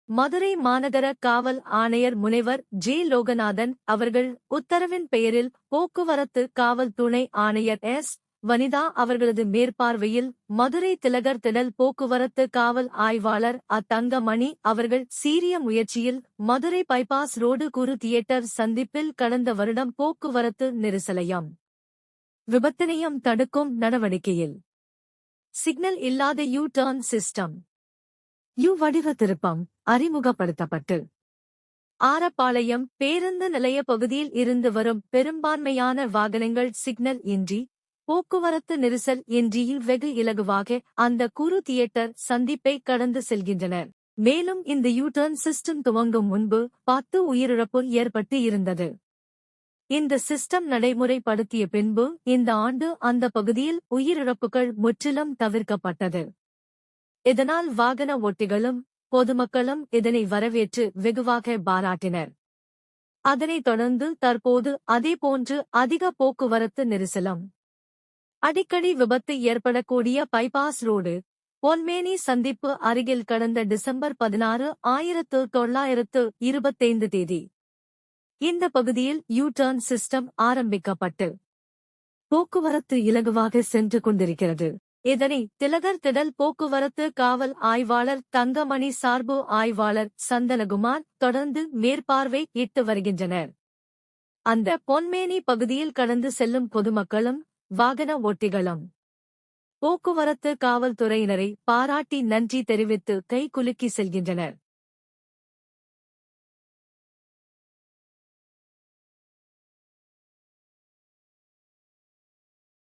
மதுரை மாநகர காவல் ஆணையர் முனைவர் ஜே. லோகநாதன் அவர்கள் உத்தரவின் பெயரில் போக்குவரத்து காவல் துணை ஆணையர் எஸ். வனிதா அவர்களது மேற்பார்வையில் மதுரை திலகர் திடல் போக்குவரத்து காவல் ஆய்வாளர் தங்கமணி அவர்கள் சீரிய முயற்சியில் மதுரை பைபாஸ் ரோடு குரு தியேட்டர் சந்திப்பில் கடந்த வருடம் போக்குவரத்து நெரிசலையும் விபத்தினையும் தடுக்கும் நடவடிக்கையில் சிக்னல் இல்லாத யூ டர்ன் சிஸ்டம் யூ வடிவ திருப்பம் அறிமுகப்படுத்தப்பட்டு ஆரப்பாளையம் பேருந்து நிலைய பகுதியில் இருந்து வரும் பெரும்பான்மையான வாகனங்கள் சிக்னல் இன்றி போக்குவரத்து நெரிசல் இன்றியில் வெகு இலகுவாக அந்த குரு தியேட்டர் சந்திப்பை கடந்து செல்கின்றனர். மேலும் இந்த யூ டர்ன் சிஸ்டம் துவங்கும் முன்பு 10 உயிரிழப்பு ஏற்பட்டு இருந்தது. இந்த சிஸ்டம் நடைமுறைப்படுத்திய பின்பு இந்த ஆண்டு அந்த பகுதியில் உயிரிழப்புகள் முற்றிலும் தவிர்க்கப்பட்டது. இதனால் வாகன ஓட்டிகளும் பொதுமக்களும் இதனை வரவேற்று வெகுவாக பாராட்டினர். அதனைத் தொடர்ந்து தற்போது அதேபோன்று அதிக போக்குவரத்து நெரிசலும் அடிக்கடி விபத்து ஏற்படக்கூடிய பைபாஸ் ரோடு பொன்மேனி சந்திப்பு அருகில் கடந்த டிசம்பர் 16, 1925 தேதி இந்த பகுதியில் யூ டர்ன் சிஸ்டம் ஆரம்பிக்கப்பட்டு போக்குவரத்து இலகுவாக சென்று கொண்டிருக்கிறது. இதனை திலகர் திடல் போக்குவரத்து காவல் ஆய்வாளர் தங்கமணி சார்பு ஆய்வாளர் சந்தனகுமார் தொடர்ந்து மேற்பார்வை இட்டு வருகின்றனர். அந்த பொன்மேனி பகுதியில் கடந்து செல்லும் பொதுமக்களும் வாகன ஓட்டிகளும் போக்குவரத்து காவல்துறையினரை பாராட்டி நன்றி தெரிவித்து கை குலுக்கி செல்கின்றனர்.